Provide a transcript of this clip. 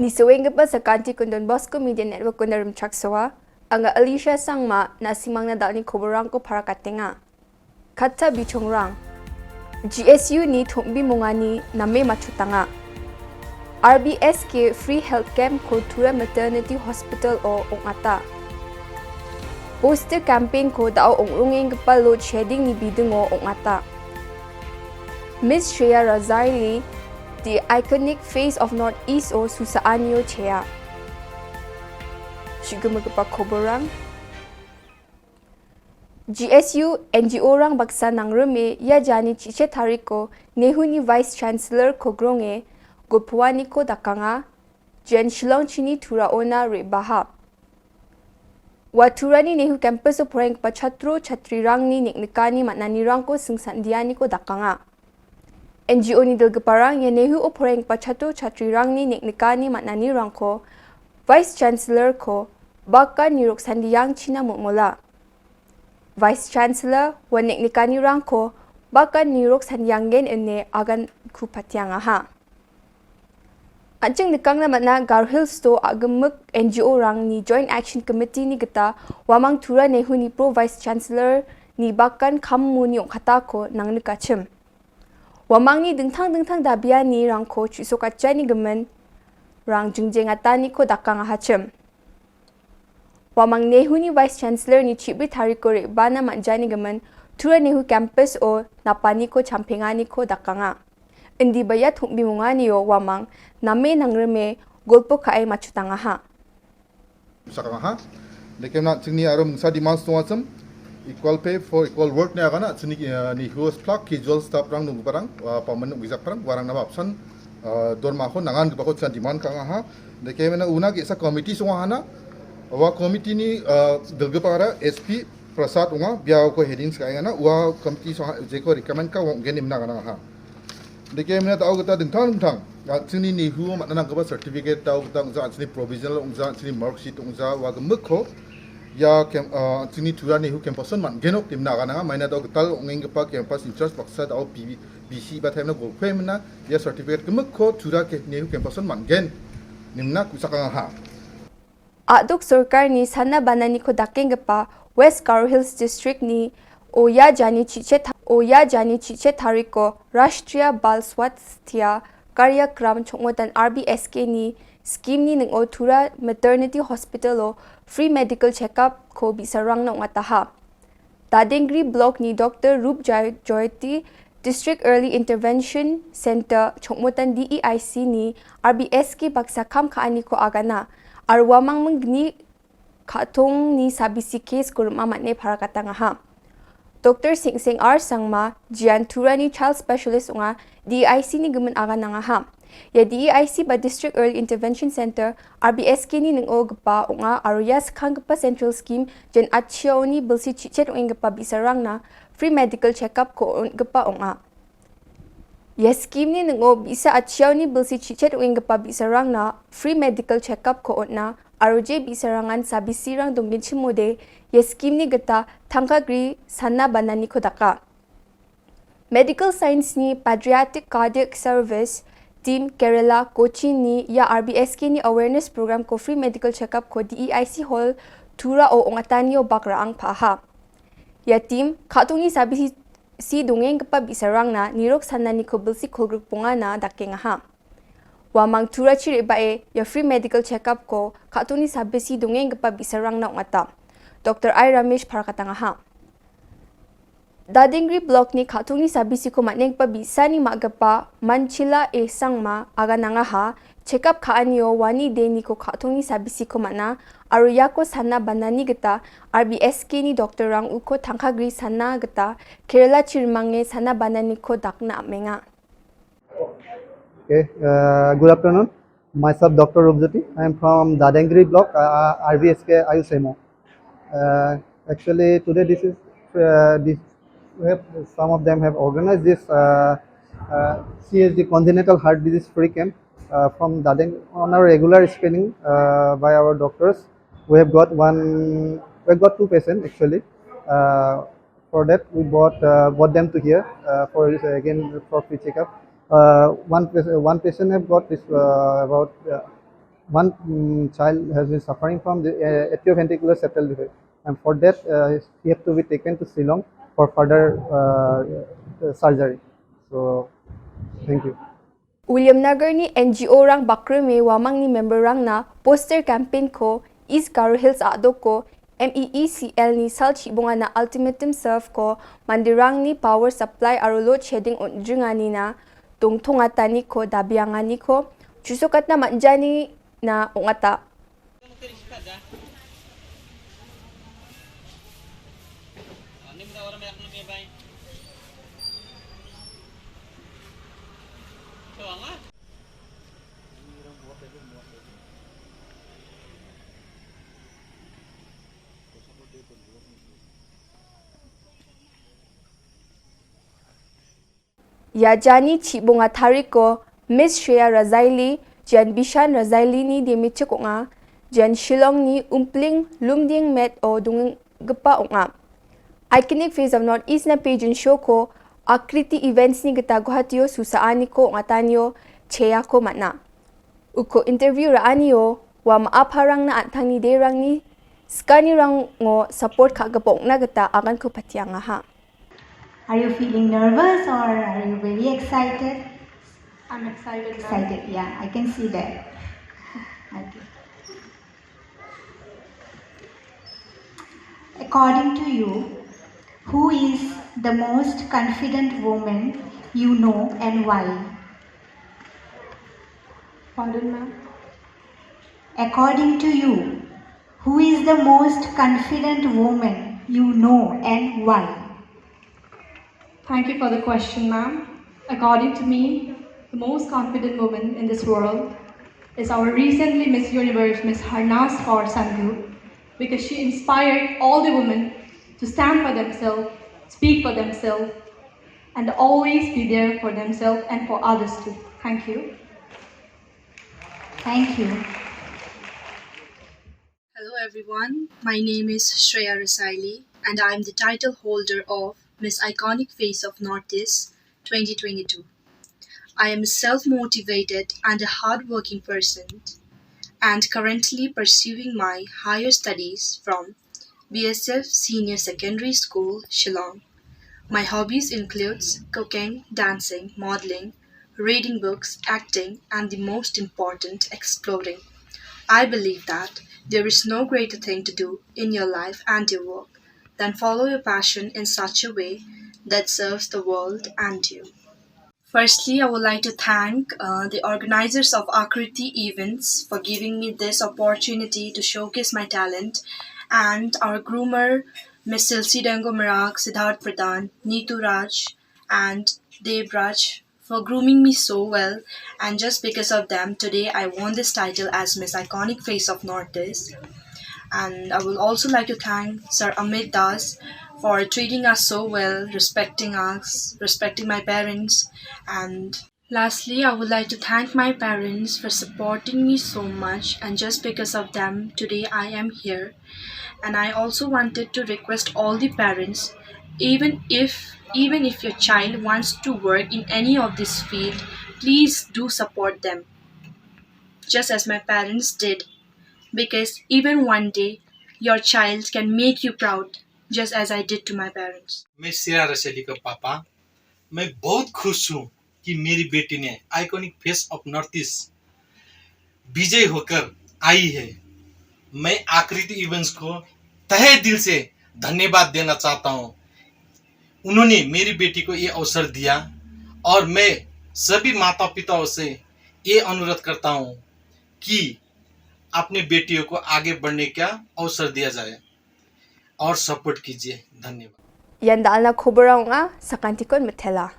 Bisaweng pa sa kanti kundon Bosco Media Network kundarum chaksawa, anga Alicia Sangma na simang na dal ni Koborang ko para katenga. Kata bichongrang. GSU ni thongbi mungani na may machutanga. RBSK Free Health Camp ko Tura Maternity Hospital o ongata. Poster campaign ko dao ongrungeng pa load shedding ni bidungo ongata. Miss Shreya Razali, the iconic face of Northeast o Susaanyo Chea. Sigumagpa Koborang. GSU NGO rang baksa nang rume ya jani chiche tariko nehuni Vice Chancellor Kogronge gopwani ko dakanga Jen Shillong chini turaona rebaha. Waturani nehu campus o poreng pa chatro chatri rang ni niknikani matnani rang ko singsandiani ko dakanga. NGO ni dalgaparang ya nehu o poreng pa chatro chatri rang ni niknikani matnani rang ko Vice Chancellor ko baka nirok sandiyang china mutmola. Vice Chancellor wa niknikani rang ko baka nirok sandiyanggen ene agan kupatyang aha. Anjing nikang naman na Garhill Sto agamuk NGO rang ni Joint Action Committee ni gata wamang tura nehu ni Pro Vice Chancellor ni bakan kammu ni kata ko nang nikachim. Wamang ni dengtang dabia ni rang ko chusokacha ni gemen rang jungjeng atani ko dakang ahachim. Wamang nehu ni Vice Chancellor ni Chibri Tariko bana manjani gemen tura nehu campus o napani ko champengani ko dakanga. Indi bayat humbi mungani o wamang name nangreme golpo kae machutanga ha. Sakanga ha. Lekem na chingni arum sa demands to asam equal pay for equal work ne agana chini ni host plug casual staff rang nung parang paman gizak parang warang na option dorma ko nangan ko sa demand kanga ha. Lekem na una ki sa committee so hana wa committee ni dalga para SP Prasad unga biaw ko headings kaya na wa committee so je ko recommend ka genim na kana ha. Dekem na tao kita dingtang sini ni hu matna ka ba certificate tao kita ungza sini provisional ungza sini mark sheet ungza wa gemukho ya kem sini tura ni hu campuson man genok timna kana maina tao tal ungeng pa campus in charge baksa tao BC ba thaimna go khemna ya certificate gemukho tura ke ni hu campuson man gen nimna kusaka ha. Aduk Sarkar ni sana banani ko dakeng pa West Garo Hills District ni Oya jani chiche tariko Rashtriya Bal Swasthya Karyakram chongmotan RBSK ni scheme ni ng Otura Maternity Hospital o free medical checkup ko bisarang na ngataha. Dadengri block ni Dr. Rup Joyati District Early Intervention Center chongmotan DEIC ni RBSK bagsakam kaani ko agana arwamang mengni katong ni sabisi case ko rumamat ne para katanga ha. Dr. Sing R. Sangma, Jian Turani Child Specialist unga, DEIC ni gemen aga nga ha. Ya DEIC ba District Early Intervention Center, RBSK ni ng ogpa unga, aruyas kang gapa Central Scheme, jen atchiao ni bilsi chichet ung gapa bisarang na, free medical check-up ko gapa unga. Ya scheme ni ng bisa atchiao ni bilsi chichet ung gapa bisarang na, free medical check-up ko na, ROJ bisarangan sabisirang donggin chimode ye scheme ni gata tangkagri sana banani kodaka. Medical Science ni Pediatric Cardiac Service Team Kerala Kochi ni ya RBSK ni awareness program ko free medical checkup ko DEIC Hall tura o ongatani o bakraang paha. Ya team katong ni sabisi si dongeng gapa bisarang na nirok sana ni ko bilsi kolgruk punga na dakenga ha. Wamang tura chiri bae ya free medical checkup ko katuni sabesi dongeng gapa bisarang na ngata. Dr. I. Ramesh para katanga ha. Dadengri block ni katuni sabisi ko matneng pa bisa ni magapa manchila e sangma aga nanga ha checkup kaanyo wani deni ko katuni sabisi ko mana aruya ko sana banani gata RBSK ni Dr. Rang uko tangkagri sana gata Kerala chirmange sana banani ko dakna amenga. Okay, good afternoon. Myself, Dr. Rupjati. I am from Dadengri block, RVSK Ayusemo. Actually, today some of them have organized this CHD congenital heart disease free camp from Dadeng on our regular screening by our doctors. We have got two patients actually. For that, we brought them to here for free checkup. One patient have got this about one child has been suffering from the atrioventricular septal defect, and for that he have to be taken to Shillong for further surgery. So, thank you. William Nagar ni NGO rang bakreme wamang ni member rang na poster campaign ko East Garo Hills ado ko MEECL ni sal chibunga na ultimatum serve ko mandirang ni power supply aro load shedding undringani na tungtungatani ko dabiangani ko chusukat na manjani na ungata. Yajani chibunga tariko Miss Shreya Razaili Jan Bishan Razaili ni demichuk nga Jan Shillong ni umpling lumding met o dung gepa nga. Iconic Face of Northeast na page show ko akriti events ni gita guhatyo susaani ko ngatanyo cheya ko matna. Uko interview raaniyo wa maapharang na antang ni derang ni skani rang ngo support kagapong na gita akan ko patya nga ha. Are you feeling nervous or are you very excited? I'm excited. Excited, yeah, I can see that. Okay. According to you, who is the most confident woman you know and why? Pardon, ma'am? According to you, who is the most confident woman you know and why? Thank you for the question, ma'am. According to me, the most confident woman in this world is our recently Miss Universe, Miss Harnas Kaur Sandhu, because she inspired all the women to stand for themselves, speak for themselves, and always be there for themselves and for others too. Thank you. Thank you. Hello everyone, my name is Shreya Rasaili and I am the title holder of Miss Iconic Face of Northeast 2022. I am a self-motivated and a hard-working person and currently pursuing my higher studies from BSF Senior Secondary School, Shillong. My hobbies includes cooking, dancing, modeling, reading books, acting, and the most important, exploring. I believe that there is no greater thing to do in your life and your work than follow your passion in such a way that serves the world and you. Firstly, I would like to thank the organizers of Akriti events for giving me this opportunity to showcase my talent, and our groomer, Miss Silsi Dango Marak, Siddharth Pradhan, Neetu Raj, and Deb Raj for grooming me so well, and just because of them, today I won this title as Miss Iconic Face of Northeast. And I would also like to thank Sir Amit Das for treating us so well, respecting us, respecting my parents. And lastly, I would like to thank my parents for supporting me so much, and just because of them, today I am here. And I also wanted to request all the parents, even if your child wants to work in any of this field, please do support them, just as my parents did, because even one day your child can make you proud, just as I did to my parents. मैं श्रेया रसेली का पापा। मैं बहुत खुश हूँ कि मेरी बेटी ने iconic face of North East विजय होकर आई है। मैं आकृति इवेंट्स को तहे दिल से धन्यवाद देना चाहता हूँ। उन्होंने मेरी बेटी को ये अवसर दिया और मैं सभी माता पिताओं से ये अनुरोध करता हूँ कि अपनी बेटियों को आगे बढ़ने का अवसर दिया जाए और सपोर्ट कीजिए। धन्यवाद। Yandaan na Kobor nga sa kantikon matela.